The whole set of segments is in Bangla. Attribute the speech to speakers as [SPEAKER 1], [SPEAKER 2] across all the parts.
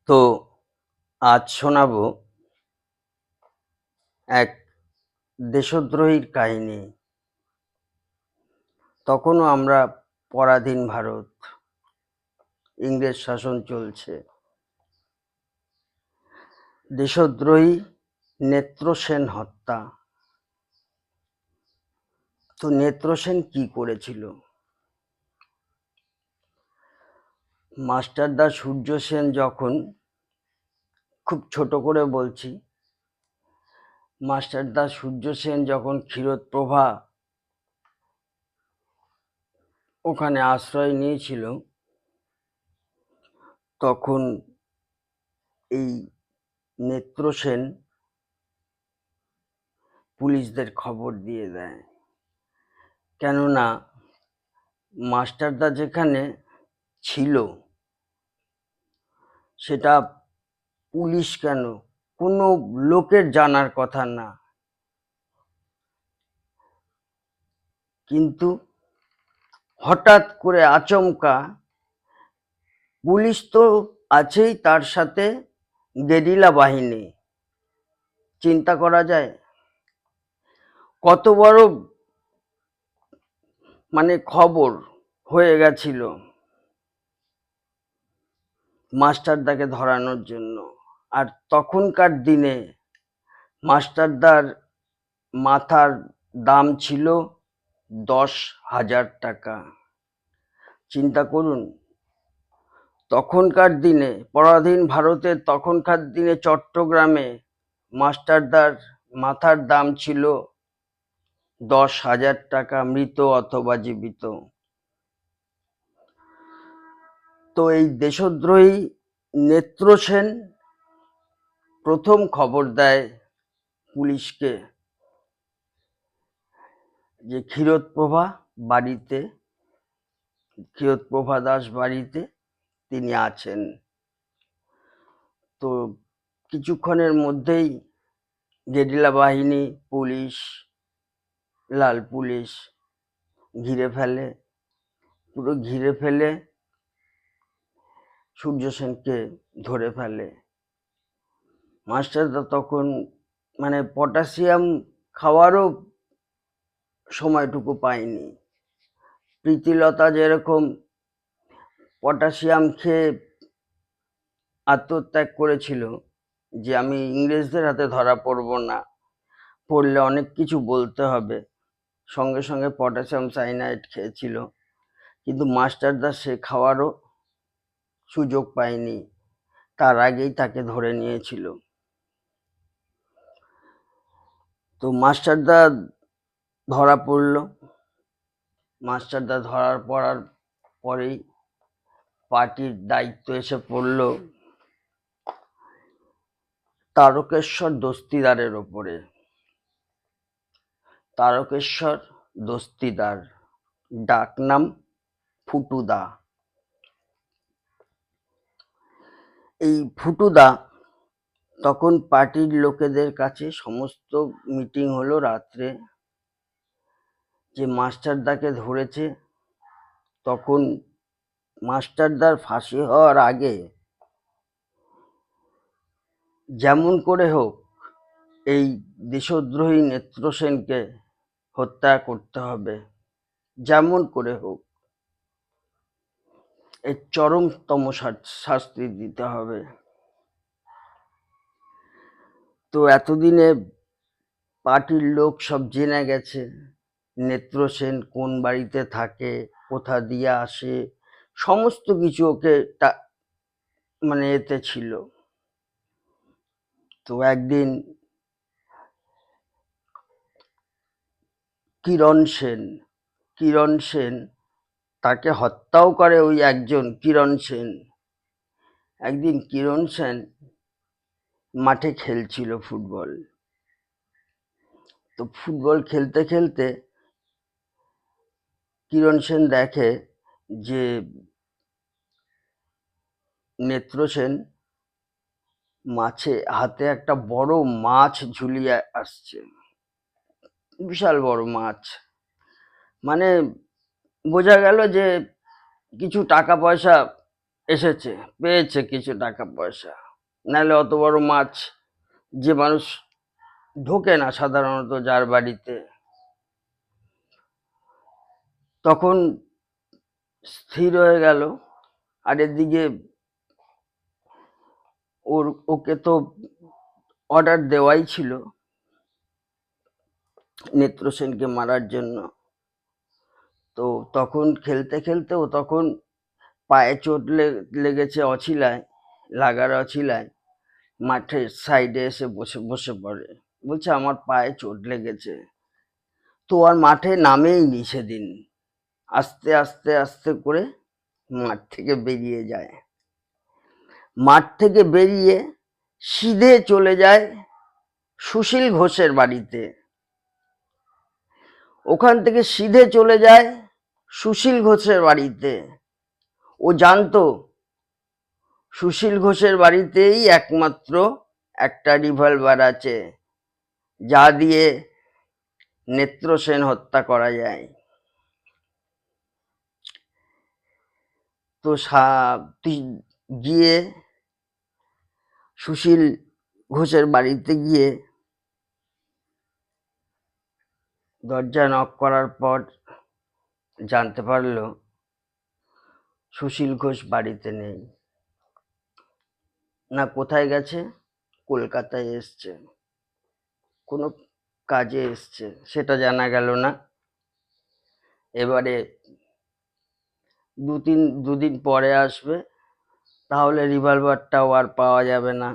[SPEAKER 1] তো আজ শোনাবো এক দেশদ্রোহীর কাহিনী। তখনও আমরা পরাধীন ভারত, ইংরেজ শাসন চলছে। দেশদ্রোহী নেত্রসেন হত্যা। তো নেত্রসেন কি করেছিল? মাস্টারদা সূর্য সেন যখন, খুব ছোট করে বলছি, মাস্টারদা সূর্য সেন যখন ক্ষীরোদপ্রভা ওখানে আশ্রয় নিয়েছিল, তখন এই নেত্রসেন পুলিশদের খবর দিয়ে দেয়। কেননা মাস্টারদা যেখানে ছিল সেটা পুলিশ কেন, কোনো লোকের জানার কথা না। কিন্তু হঠাৎ করে আচমকা পুলিশ তো আছেই, তার সাথে গেরিলা বাহিনী। চিন্তা করা যায় কত বড় খবর হয়ে গেছিল মাস্টারদাকে ধরানোর জন্য। আর তখনকার দিনে মাস্টারদার মাথার দাম ছিল 10,000 টাকা। চিন্তা করুন, তখনকার দিনে পরাধীন ভারতের তখনকার দিনে চট্টগ্রামে মাস্টারদার মাথার দাম ছিল 10,000 টাকা, মৃত অথবা জীবিত। তো এই দেশদ্রোহী নেত্রসেন প্রথম খবর দেয় পুলিশকে যে ক্ষীরোদপ্রভা বাড়িতে, ক্ষীরোদপ্রভা দাস বাড়িতে তিনি আছেন। তো কিছুক্ষণের মধ্যেই গেরিলা বাহিনী, পুলিশ, লাল পুলিশ ঘিরে ফেলে। পুরো ঘিরে ফেলে সূর্য সেনকে ধরে ফেলে। মাস্টারদা তখন পটাশিয়াম খাওয়ারও সময়টুকু পায়নি। প্রীতিলতা যেরকম পটাশিয়াম খেয়ে আত্মত্যাগ করেছিল যে আমি ইংরেজদের হাতে ধরা পড়ব না, পড়লে অনেক কিছু বলতে হবে, সঙ্গে সঙ্গে পটাশিয়াম সাইনাইড খেয়েছিল। কিন্তু মাস্টারদা সে খাওয়ারও সুযোগ পায়নি, তার আগেই তাকে ধরে নিয়েছিল। তো মাস্টারদা ধরা পড়ল। মাস্টারদা ধরার পরেই পার্টির দায়িত্ব এসে পড়ল তারকেশ্বর দস্তিদারের ওপরে। তারকেশ্বর দস্তিদার, ডাকনাম ফুটুদা। এই ফুটুদা তখন পার্টির লোকেদের কাছে সমস্ত মিটিং হলো রাত্রে, যে মাস্টারদাকে ধরেছে। তখন মাস্টারদার ফাঁসি হওয়ার আগে যেমন করে হোক এই দেশদ্রোহী নেত্রসেনকে হত্যা করতে হবে, যেমন করে হোক এর চরমতম শাস্তি দিতে হবে। তো এতদিনে পার্টির লোক সব জেনে গেছে নেত্রসেন কোন বাড়িতে থাকে, কোথা দিয়ে আসে, সমস্ত কিছু ওকে এতে ছিল। তো একদিন কিরণ সেন তাকে হত্যাও করে ওই একজন কিরণ সেন। একদিন কিরণ সেন মাঠে খেলছিল ফুটবল। তো ফুটবল খেলতে খেলতে কিরণ সেন দেখে যে নেত্রসেন হাতে একটা বড় মাছ ঝুলিয়ে আসছে, বিশাল বড় মাছ। বোঝা গেল যে কিছু টাকা পয়সা এসেছে, পেয়েছে কিছু টাকা পয়সা, নাহলে অত বড় মাছ যে মানুষ ঢোকে না সাধারণত যার বাড়িতে, তখন স্থির হয়ে গেল। আর এদিকে ওকে তো অর্ডার দেওয়াই ছিল নেত্রসেনকে মারার জন্য। তো তখন খেলতে খেলতে ও তখন পায়ে চোট লেগেছে অছিলায়, লাগার অছিলায় মাঠের সাইডে এসে বসে পড়ে, বলছে আমার পায়ে চোট লেগেছে। তো আর মাঠে নামেইনি সেদিন, আস্তে আস্তে আস্তে করে মাঠ থেকে বেরিয়ে যায়। মাঠ থেকে বেরিয়ে সিধে চলে যায় সুশীল ঘোষের বাড়িতে। ওখান থেকে সিধে চলে যায় সুশীল ঘোষের বাড়িতে। ও জানতো সুশীল ঘোষের বাড়িতেই একমাত্র একটা রিভলভার আছে যা দিয়ে নেত্রসেন হত্যা করা যায়। তো গিয়ে সুশীল ঘোষের বাড়িতে গিয়ে দরজা নক করার পর জানতে পারলো সুশীল ঘোষ বাড়িতে নেই। না কোথায় গেছে, কলকাতায় এসছে, কোনো কাজে এসছে, সেটা জানা গেল না। এবারে দুদিন পরে আসবে, তাহলে রিভলভারটাও আর পাওয়া যাবে না।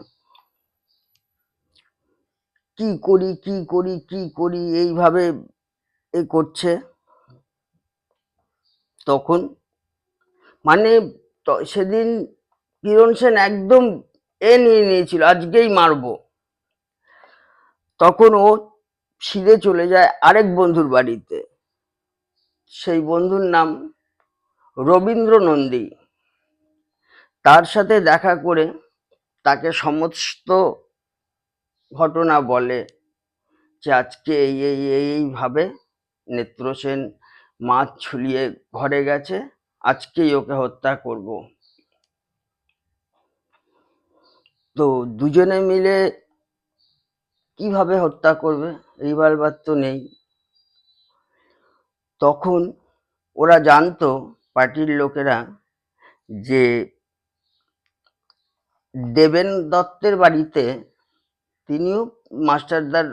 [SPEAKER 1] কি করি কি করি কি করি এইভাবে এ করছে। তখন মানে সেদিন কিরণ সেন একদম নিয়ে নিয়েছিল, আজকেই মারবো। তখন ও সিধে চলে যায় আরেক বন্ধুর বাড়িতে। সেই বন্ধুর নাম রবীন্দ্র নন্দী। তার সাথে দেখা করে তাকে সমস্ত ঘটনা বলে যে আজকে এইভাবে নেত্রসেন মাছ ছুলিয়ে ঘরে গেছে, আজকেই ওকে হত্যা করব। তো দুজনে মিলে কিভাবে হত্যা করবে, রিভলভার তো নেই। তখন ওরা জানতো, পার্টির লোকেরা, যে দেবেন দত্তের বাড়িতে, তিনিও মাস্টারদার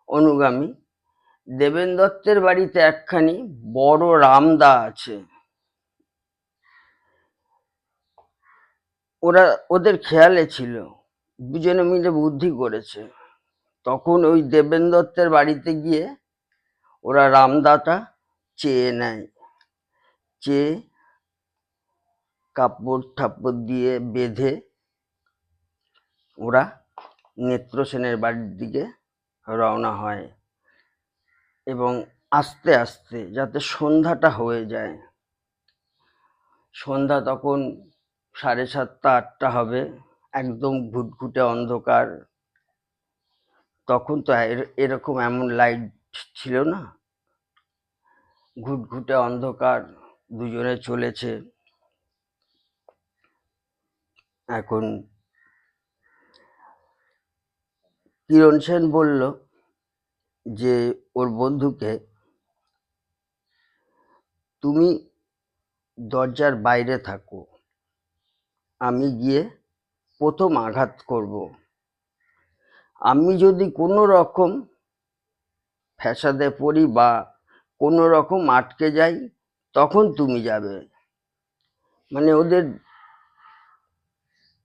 [SPEAKER 1] অনুগামী, দেবেন দত্তের বাড়িতে একখানি বড় রামদা আছে। ওদের খেয়ালে ছিল, দুজনে মিলে বুদ্ধি করেছে। তখন ওই দেবেন দত্তের বাড়িতে গিয়ে ওরা রামদাটা চেয়ে নেয়, চেয়ে কাপড় ঠাপড় দিয়ে বেঁধে ওরা নেত্রসেনের বাড়ির দিকে রওনা হয়। এবং আস্তে আস্তে যাতে সন্ধ্যাটা হয়ে যায়, সন্ধ্যা তখন 7:30 8টা হবে, একদম ঘুটঘুটে অন্ধকার। তখন তো এরকম এমন লাইট ছিল না, ঘুটঘুটে অন্ধকার, দুজনে চলেছে। এখন কিরণ সেন বলল যে ওর বন্ধুকে, তুমি দরজার বাইরে থাকো, আমি গিয়ে প্রথম আঘাত করব। আমি যদি কোনো রকম ফ্যাসাদে পড়ি বা কোনো রকম আটকে যাই, তখন তুমি যাবে। মানে ওদের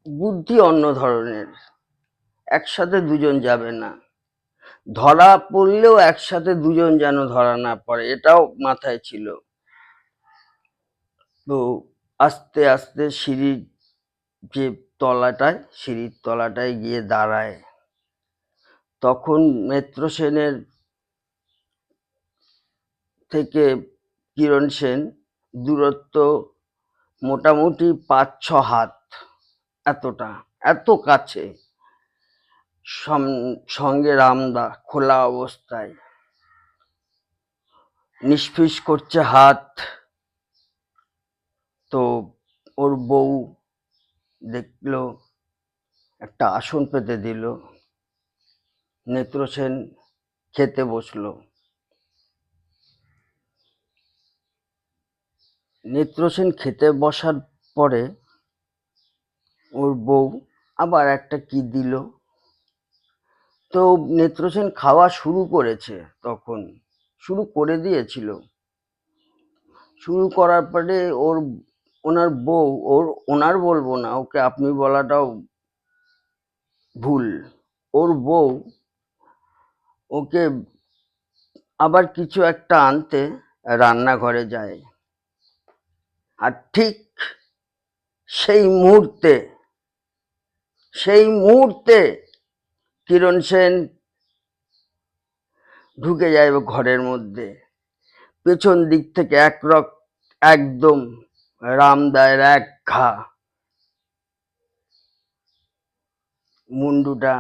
[SPEAKER 1] বুদ্ধি অন্য ধরনের, একসাথে দুজন যাবে না, ধরা পড়লেও একসাথে দুজন যেন ধরা না পড়ে, এটাও মাথায় ছিল। তো আস্তে আস্তে সিঁড়ির তলাটায় গিয়ে দাঁড়ায়। তখন নেত্রসেনের থেকে কিরণ সেন দূরত্ব মোটামুটি 5-6 হাত, এত কাছে। সঙ্গে রামদা খোলা অবস্থায় নিষ্পিস করছে হাত। তো ওর বউ দেখলো, একটা আসন পেতে দিল, নেত্রসেন খেতে বসলো। নেত্রসেন খেতে বসার পরে ওর বউ আবার একটা কি দিল, তো নেত্রসেন খাওয়া শুরু করেছে, তখন শুরু করে দিয়েছিল। শুরু করার পরে ওনার বউ, ওনার বলবো না, ওকে আপনি বলাটাও ভুল, ওর বউ ওকে আবার কিছু একটা আনতে রান্নাঘরে যায়। আর ঠিক সেই মুহূর্তে কিরণ সেন ঢুকে যায় ঘরের মধ্যে। পেছন দিক থেকে একদম রামদায়ের এক ঘা, মুন্ডুটা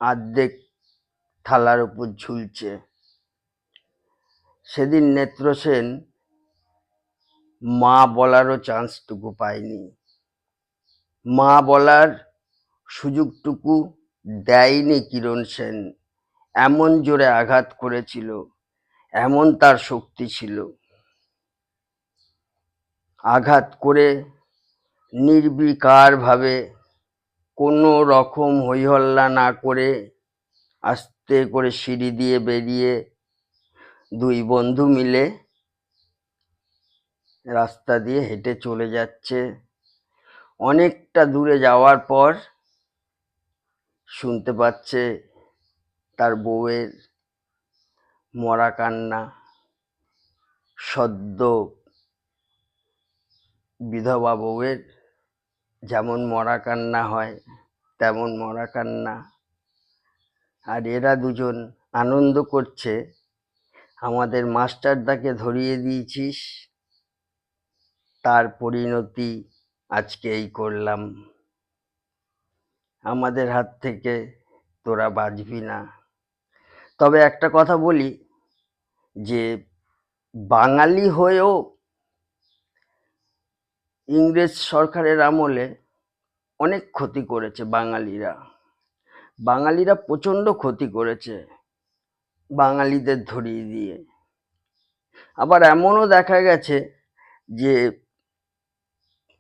[SPEAKER 1] আর্ধেক থালার উপর ঝুলছে। সেদিন নেত্রসেন মা বলারও চান্সটুকু পায়নি, মা বলার সুযোগটুকু দেয়নি কিরণ সেন। এমন জোরে আঘাত করেছিল, এমন তার শক্তি ছিল। আঘাত করে নির্বিকারভাবে, কোনো রকম হইহল্লা না করে, আস্তে করে সিঁড়ি দিয়ে বেরিয়ে দুই বন্ধু মিলে রাস্তা দিয়ে হেঁটে চলে যাচ্ছে। অনেকটা দূরে যাওয়ার পর শুনতে পাচ্ছে তার বউয়ের মরা কান্না, সদ্য বিধবা বউয়ের যেমন মরা কান্না হয় তেমন মরা কান্না। আর এরা দুজন আনন্দ করছে, আমাদের মাস্টারদাকে ধরিয়ে দিয়েছিস, তার পরিণতি আজকে এই করলাম, আমাদের হাত থেকে তোরা বাঁচবি না। তবে একটা কথা বলি, যে বাঙালি হয়েও ইংরেজ সরকারের আমলে অনেক ক্ষতি করেছে বাঙালিরা প্রচণ্ড ক্ষতি করেছে বাঙালিদের ধরিয়ে দিয়ে। আবার এমনও দেখা গেছে যে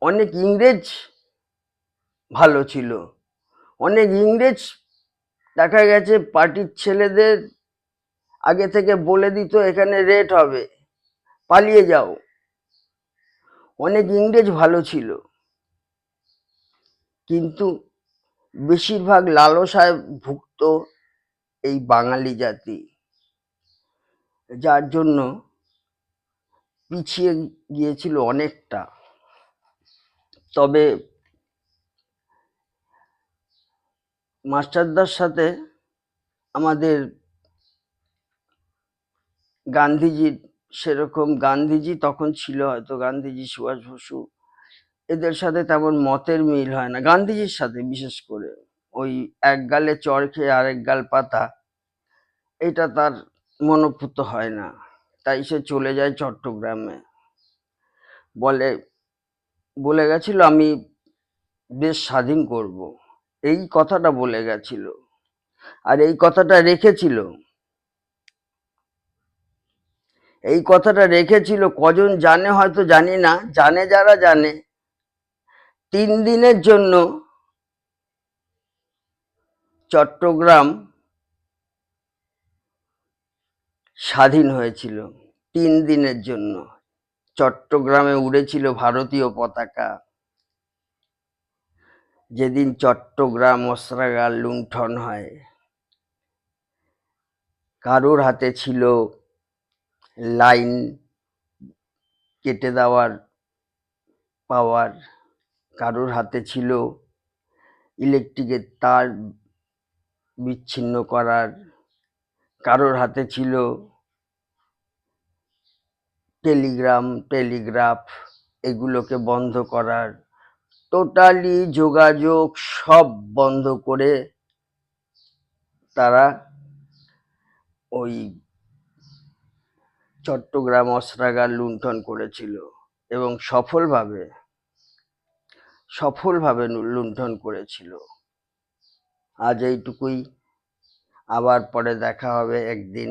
[SPEAKER 1] অনেক ইংরেজ ভালো ছিল, অনেক ইংরেজ দেখা গেছে পার্টির ছেলেদের আগে থেকে বলে দিত এখানে রেট হবে, পালিয়ে যাও। অনেক ইংরেজ ভালো ছিল, কিন্তু বেশিরভাগ লালসায় ভুগত এই বাঙালি জাতি, যার জন্য পিছিয়ে গিয়েছিল অনেকটা। তবে মাস্টারদার সাথে আমাদের গান্ধীজির সেরকম, গান্ধীজি তখন ছিল হয়তো, গান্ধীজি, সুভাষ বসু, এদের সাথে তেমন মতের মিল হয় না। গান্ধীজির সাথে বিশেষ করে ওই এক গালে চড় খেয়ে আরেক গাল পাতা, এটা তার মনোপুত হয় না। তাই সে চলে যায় চট্টগ্রামে। বলে গেছিল আমি দেশ স্বাধীন করব, এই কথাটা বলে গেছিল। আর এই কথাটা রেখেছিল কজন জানে হয়তো জানি না, জানে যারা জানে, 3 দিনের জন্য চট্টগ্রাম স্বাধীন হয়েছিল। 3 দিনের জন্য চট্টগ্রামে উড়েছিল ভারতীয় পতাকা। যেদিন চট্টগ্রাম অস্ত্রাগার লুণ্ঠন হয়, কারোর হাতে ছিল লাইন কেটে দেওয়ার পাওয়ার, কারোর হাতে ছিল ইলেকট্রিকের তার বিচ্ছিন্ন করার, কারোর হাতে ছিল টেলিগ্রাফ এগুলোকে বন্ধ করার। টোটালি যোগাযোগ সব বন্ধ করে তারা ওই চট্টগ্রাম অস্ত্রাগার লুণ্ঠন করেছিল, এবং সফলভাবে লুণ্ঠন করেছিল। আজ এইটুকুই, আবার পরে দেখা হবে একদিন।